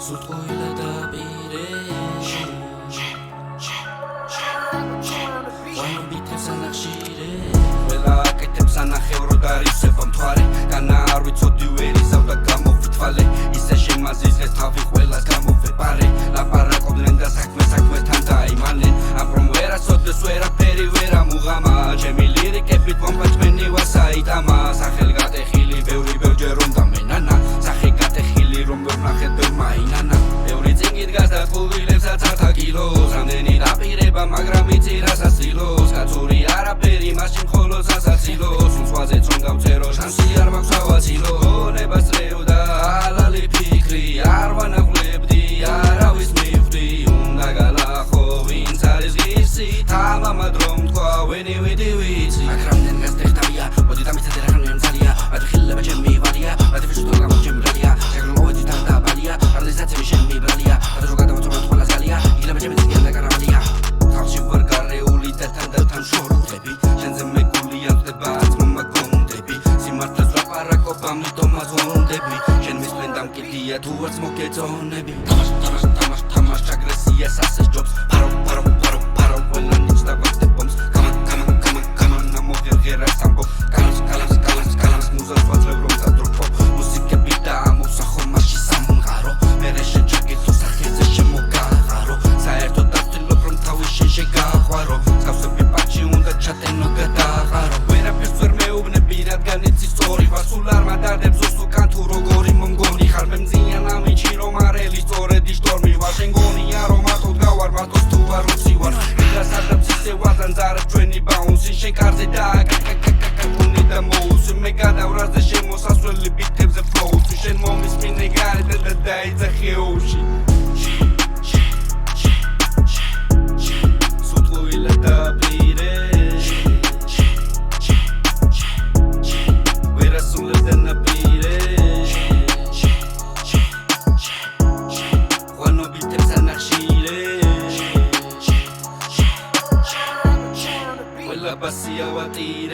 სუტყუილა დაპირე ვანო ბითებს ანახშირე ყველა აკეთებს ანახევრო და რისება მთვარე განა არ ვიცოდი ვერ იზავდა გამოვთვალე ისე შემაზიზღეს თავი ყველას გამოვეპარე ლაპარაკობდნენ და საქმესთან დაიმალნენ ამ რომ ვერასოდეს ვერაფერი ვერ ამუღამა ჩემი ლირიკებით მომბაჭმენი ვარ საიტამა სახელ გატეხილი ბევრჯერ უნდა მენანა სახე გატეხილი რომ ვერ ნახეთ ბევრ მაინანა ბევრი წინგი დგას და წყვილებსაც ართა კილოს რამდენი დაპირება მაგრამ იცი რას ასილოს კაცური არაფერი მასში მხოლოდ სასაცილოს უცვაზეც რომ გავწერო შანსი არ მაქვს ავაცილო გონებას წრევ და ალალი ფიქრი არ ვანახლებდი არავის მივხვდი უნდა გალახო ვინც არის ღირსი თამამად რომ თქვა ვენივიდი ვიცი აქ რამდენ გასდეხტავია მოდი დამიცადე რა ხანია მძალია ადრხილება ჩემი ვალია ადრფიშუთა გამო ჩემი ბრალია შეგროვოდი დაბალია არლიზაცები ჩემი ბრალია ადრო გადავწოვროთ ყველა ზალია იგლება ჩემი წინგან და კარავალია თავში ვარ გარეული და თანდათან შორუხები შენზე მეგულია ხდება აწმომა გონდები სიმართლეს ლაპარაკობ ამიტომ აზონდები შენ მისმენ დამკიდია თუ არც მოგეწონები თამაშ აგრესიას ასეს ჯობს ფარო ყველა ნიჭდა გვახდებობს კამან ამოგერგერას ამბობ კალამს მუზას ვაძლევ რომ წადროფო მუსიკები და ამოსახო მასში სამღარო მერე შენ ჩაგიხო სახეზე შემოგაღარო საერთოდ დავთვლილობ რომ თავი შენ შეგაღვარო მსგავსები პაჩი უნდა ჩატენო გადაღარო ვერაფერს ვერ მეუბნები რადგან იცი სწორი ვარ სულ არ მადარდებს უსუკან თუ როგორი მომგონი ხარ მე მზიან ამიჩი რომ არელი სწორედი შტორმი ვარ შენ გონია რომ მარტოდ გავარ მარტოს თუ არ უცი ვარ ვიღას ადრებს ისე ვაზან ზარებ ჩვენი ბაუნსი შენ კარზე დააკაკაკაკაკუნი და მოუსი მე გადავრაზე შემოსასვლელი ბითებზე ფლოუსი შენ მომისმინე გარეთ და დაიძახე ოუში სუტყუილა დაპირე ვერასულებდა ნაპირე ვანო ბითებს ანახშირე ყველა ბასია ვატირე